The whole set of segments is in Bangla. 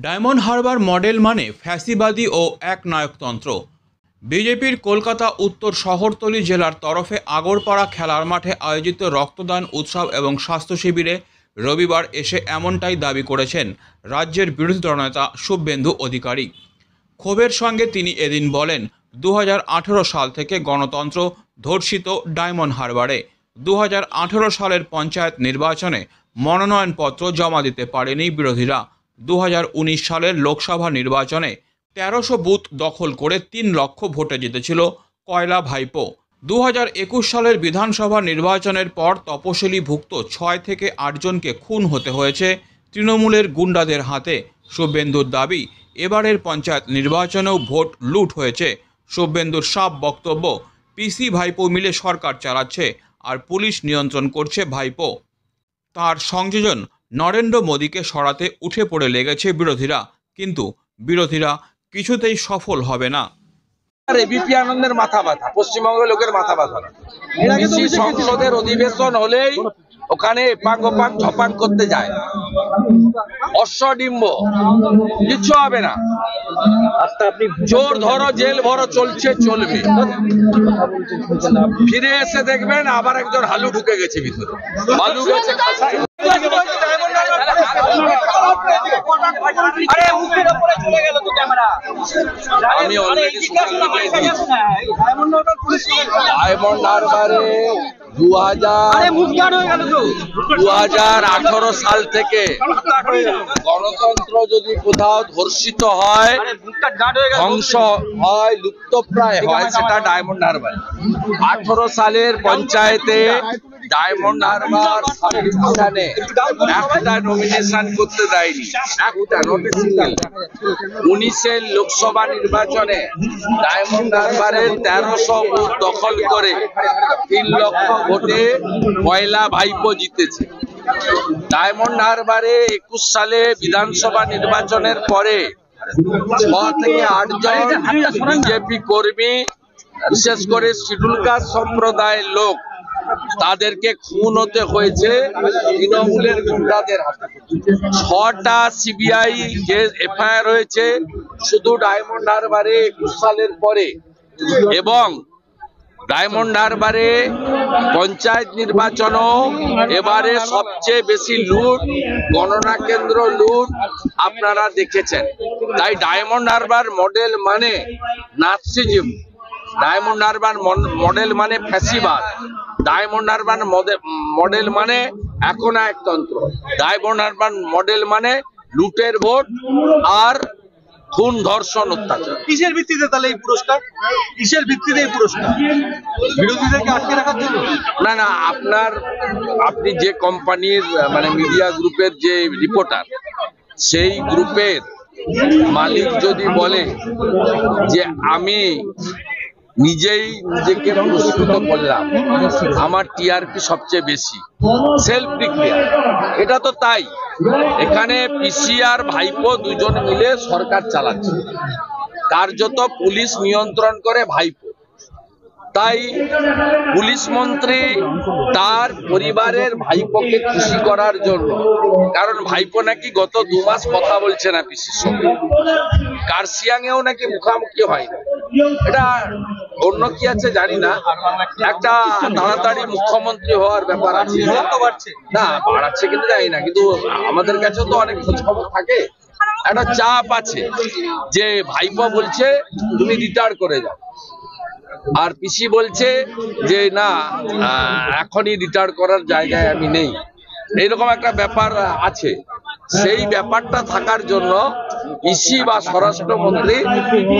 ডায়মন্ড হারবার মডেল মানে ফ্যাসিবাদী ও একনায়কতন্ত্র। বিজেপির কলকাতা উত্তর শহরতলি জেলার তরফে আগরপাড়া খেলার মাঠে আয়োজিত রক্তদান উৎসব এবং স্বাস্থ্য শিবিরে রবিবার এসে এমনটাই দাবি করেছেন রাজ্যের বিরোধী দলনেতা শুভেন্দু অধিকারী। ক্ষোভের সঙ্গে তিনি এদিন বলেন, 2018 সাল থেকে গণতন্ত্র ধর্ষিত ডায়মন্ড হারবারে। 2018 সালের পঞ্চায়েত নির্বাচনে মনোনয়নপত্র জমা দিতে পারেনি বিরোধীরা। 2019 সালের লোকসভা নির্বাচনে 1300 বুথ দখল করে 3 লক্ষ ভোটে জিতেছিল কয়লা ভাইপো। 2021 সালের বিধানসভা নির্বাচনের পর তপশিলীভুক্ত 6 থেকে 8 জনকে খুন হতে হয়েছে তৃণমূলের গুন্ডাদের হাতে। শুভেন্দুর দাবি, এবারের পঞ্চায়েত নির্বাচনেও ভোট লুট হয়েছে। শুভেন্দুর সাফ বক্তব্য, পিসি ভাইপো মিলে সরকার চালাচ্ছে আর পুলিশ নিয়ন্ত্রণ করছে ভাইপো। তার সংযোজন নরেন্দ্র মোদীকে সরাতে উঠে পড়ে লেগেছে বিরোধীরা, কিন্তু বিরোধীরা কিছুতেই সফল হবে না। এবিপি আনন্দের মাথা ব্যথা, পশ্চিমবঙ্গের লোকের মাথা ব্যথা না। সংসদের অধিবেশন হলেই ওখানে এপাং ওপাং ঝপাং করতে যায়, অশ্বডিম্ব, কিচ্ছু হবে না। জোর ধরো জেল ভরো, চলছে চলবে। ফিরে এসে দেখবেন আবার একজন হালু ঢুকে গেছে ভিতরে, হালু গেছে খাসায়। আমি অলরেডি ডায়মন্ড হারবারে 2018 সাল থেকে গণতন্ত্র যদি কোথাও ধর্ষিত হয়, ধ্বংস হয়, লুপ্তপ্রায় হয়, সেটা ডায়মন্ড হারবার। 18 সালের পঞ্চায়েতে ডায়মন্ড হারবার একটা নমিনেশন করতে দেয়নি, একটা নট এ সিঙ্গেল। 19 লোকসভা নির্বাচনে ডায়মন্ড হারবারের 1300 বুথ দখল করে 3 লক্ষ ভোটে কয়লা ভাইপো জিতেছে। ডায়মন্ড হারবারে 21 সালে বিধানসভা নির্বাচনের পরে 6 থেকে 8 জন বিজেপি কর্মী, বিশেষ করে শিডিউল কাস্ট সম্প্রদায়ের লোক, তাদেরকে খুন হতে হয়েছে তৃণমূলের গুন্ডাদের হাতে। 6টা সিবিআই কেস এফআইআর হয়েছে শুধু ডায়মন্ড হারবারে 21 সালের পরে। এবং ডায়মন্ড হারবারে পঞ্চায়েত নির্বাচনও এবারে সবচেয়ে বেশি লুট, গণনা কেন্দ্র লুট আপনারা দেখেছেন। তাই ডায়মন্ড হারবার মডেল মানে নাৎসিজম, ডায়মন্ড হারবার মডেল মানে ফ্যাসিবাদ, ডায়মন্ড হারবার মডেল মানে একনায়কতন্ত্র, ডায়মন্ড হারবার মডেল মানে লুটের ভোট আর খুন, ধর্ষণ, অত্যাচার। কিসের ভিত্তিতে তাহলে এই পুরস্কার? কিসের ভিত্তিতে এই পুরস্কার? বিরোধীদেরকে আটকে রাখার জন্য? না, আপনি যে কোম্পানির মানে মিডিয়া গ্রুপের যে রিপোর্টার, সেই গ্রুপের মালিক যদি বলে যে আমি নিজেই নিজেকে পুরস্কৃত করলাম, আমার টিআরপি সবচেয়ে বেশি, সেলফ ডিক্লেয়ার, এটা তো তাই। এখানে পিসি আর ভাইপো দুজন মিলে সরকার চালাচ্ছে, কার্যত পুলিশ নিয়ন্ত্রণ করে ভাইপো। তাই পুলিশ মন্ত্রী তার পরিবারের ভাইপোকে খুশি করার জন্য, কারণ ভাইপো নাকি গত 2 মাস কথা বলছে না পিসির সঙ্গে, কার্শিয়াংয়েও নাকি মুখামুখি হয় না। এটা অন্য কি আছে জানি না, একটা তাড়াতাড়ি মুখ্যমন্ত্রী হওয়ার ব্যাপার আছে না, বাড়াচ্ছে কিন্তু জানি না, কিন্তু আমাদের কাছে তো অনেক খোঁজ খবর থাকে। একটা চাপ আছে যে ভাইপো বলছে তুমি রিটায়ার করে যাও, আর পিসি বলছে যে না, এখনই রিটায়ার করার জায়গায় আমি নেই। এইরকম একটা ব্যাপার আছে। সেই ব্যাপারটা থাকার জন্য পিসি বা স্বরাষ্ট্রমন্ত্রী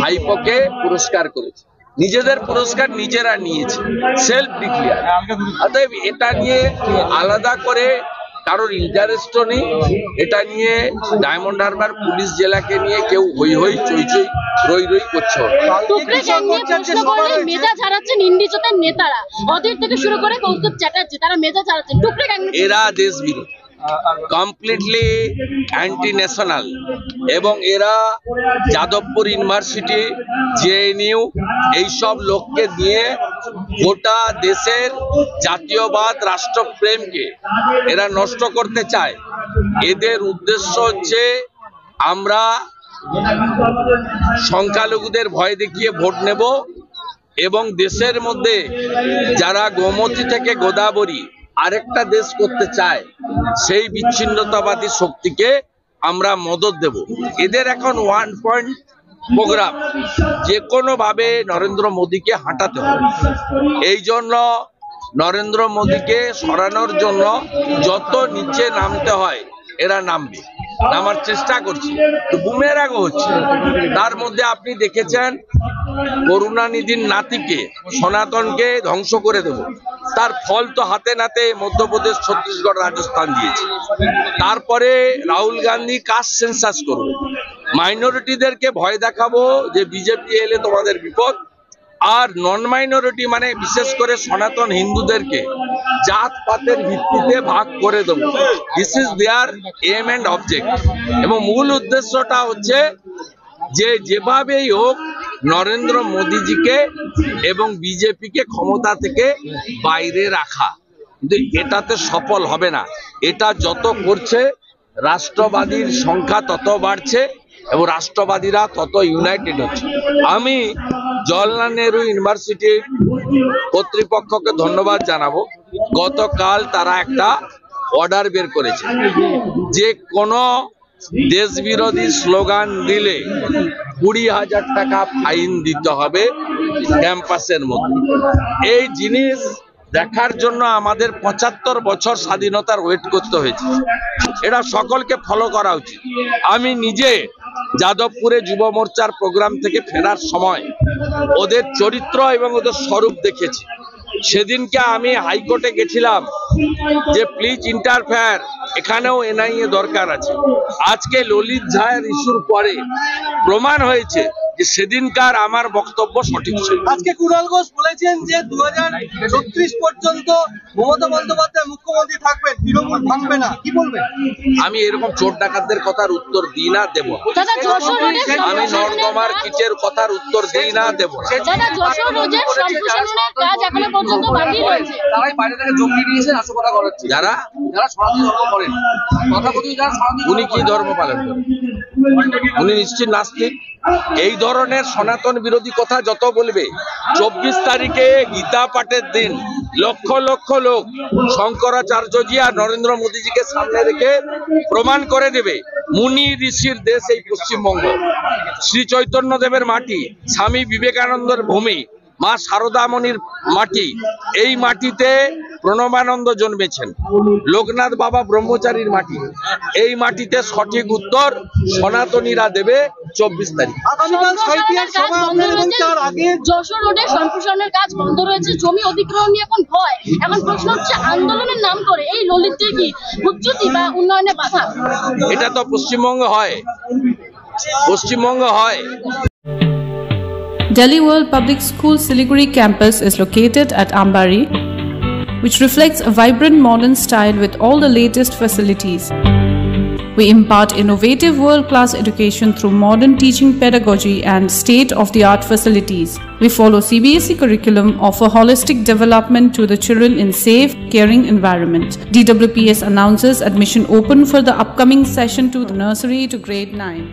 ভাইপোকে পুরস্কার করেছে, নিজেদের পুরস্কার নিজেরা নিয়েছে, সেলফ ডিক্লেয়ার। অতএব এটা নিয়ে আলাদা করে কারোর ইন্টারেস্টও নেই। এটা নিয়ে ডায়মন্ড হারবার পুলিশ জেলাকে নিয়ে কেউ হই হই চই চই রই রই করছে। এরা দেশ বিরোধী, কমপ্লিটলি অ্যান্টি ন্যাশনাল, এবং এরা যাদবপুর ইউনিভার্সিটি, জেএনইউ, এইসব লোককে নিয়ে গোটা দেশের জাতীয়বাদ, রাষ্ট্রপ্রেমকে এরা নষ্ট করতে চায়। এদের উদ্দেশ্য হচ্ছে আমরা সংখ্যালঘুদের ভয় দেখিয়ে ভোট নেব এবং দেশের মধ্যে যারা গোমতী থেকে গোদাবরী আরেকটা দেশ করতে চায় সেই বিচ্ছিন্নতাবাদী শক্তিকে আমরা মদত দেব। এদের এখন 1 পয়েন্ট প্রোগ্রাম, যে কোনো ভাবে নরেন্দ্র মোদীকে হাঁটাতে হবে। এই জন্য নরেন্দ্র মোদীকে সরানোর জন্য যত নিচে নামতে হয় এরা নামবে, নামার চেষ্টা করছে, তো বুমেরাংও হচ্ছে। তার মধ্যে আপনি দেখেছেন করুণানিধির নাতিকে, সনাতনকে ধ্বংস করে দেব, তার ফল তো হাতে নাতে মধ্যপ্রদেশ, ছত্তিশগড়, রাজস্থান দিয়েছে। তারপরে রাহুল গান্ধী কাস্ট সেন্সাস করবে, মাইনরিটিদেরকে ভয় দেখাবো যে বিজেপি এলে তোমাদের বিপদ, আর নন মাইনরিটি মানে বিশেষ করে সনাতন হিন্দুদেরকে জাত পাতের ভিত্তিতে ভাগ করে দেবো। This is their aim and object, এবং মূল উদ্দেশ্যটা হচ্ছে যে যেভাবেই হোক নরেন্দ্র মোদীজিকে এবং বিজেপিকে ক্ষমতা থেকে বাইরে রাখা। কিন্তু এটাতে সফল হবে না। এটা যত করছে রাষ্ট্রবাদীর সংখ্যা তত বাড়ছে এবং রাষ্ট্রবাদীরা তত ইউনাইটেড হচ্ছে। আমি জওহরলাল নেহরু ইউনিভার্সিটির কর্তৃপক্ষকে ধন্যবাদ জানাবো। গতকাল তারা একটা অর্ডার বের করেছে যে কোনো দেশ বিরোধী স্লোগান দিলে 20,000 টাকা ফাইন দিতে হবে ক্যাম্পাসের মধ্যে। এই জিনিস দেখার জন্য আমাদের 75 বছর স্বাধীনতার ওয়েট করতে হয়েছে। এটা সকলকে ফলো করা উচিত। আমি নিজে যাদবপুরে যুব মোর্চার প্রোগ্রাম থেকে ফেরার সময় ওদের চরিত্র এবং ওদের স্বরূপ দেখেছি। সেদিনকে আমি হাইকোর্টে গেছিলাম যে প্লিজ ইন্টারফেয়ার, এখানেও এনআইএ দরকার আছে। আজকে ললিত ঝায়ের ইস্যুর পরে প্রমাণ হয়েছে যে সেদিনকার আমার বক্তব্য সঠিক ছিল। আজকে কুণাল ঘোষ বলেছেন যে 2036 পর্যন্ত মমতা বন্দ্যোপাধ্যায় মুখ্যমন্ত্রী থাকবেন, তৃণমূল ভাঙবে না, কি বলবেন? আমি এরকম চোর ডাকাতদের কথার উত্তর দিই না, দেব না। আমি নর্দমার কিটের কথার উত্তর দিই না, দেব না। যারা উনি কি ধর্ম পালন করেন? উনি নিশ্চিত নাস্তিক। এই ধরনের সনাতন বিরোধী কথা যত বলবে, 24 তারিখে গীতা পাঠের দিন লক্ষ লক্ষ লোক শঙ্করাচার্যজি আর নরেন্দ্র মোদীজিকে সামনে রেখে প্রমাণ করে দেবে মুনি ঋষির দেশ এই পশ্চিমবঙ্গ, শ্রী চৈতন্য দেবের মাটি, স্বামী বিবেকানন্দের ভূমি, মা শারদামণির মাটি। এই মাটিতে প্রণবানন্দ জন্মেছেন, লোকনাথ বাবা ব্রহ্মচারীর মাটি। এই মাটিতে সঠিক উত্তর সনাতনীরা দেবে 24 তারিখ। যশোর রোডে সম্প্রসারণের কাজ বন্ধ রয়েছে, জমি অধিগ্রহণ নিয়ে এখন ভয়। এখন প্রশ্ন হচ্ছে আন্দোলনের নাম করে এই ললিতদের কি উচ্চতি বা উন্নয়নে বাধা? এটা তো পশ্চিমবঙ্গ হয়, পশ্চিমবঙ্গ হয়। Delhi World Public School Siliguri campus is located at Ambari, which reflects a vibrant modern style with all the latest facilities. We impart innovative world-class education through modern teaching pedagogy and state-of-the-art facilities. We follow CBSE curriculum, offer holistic development to the children in safe, caring environment. DWPS announces admission open for the upcoming session to the nursery to grade 9.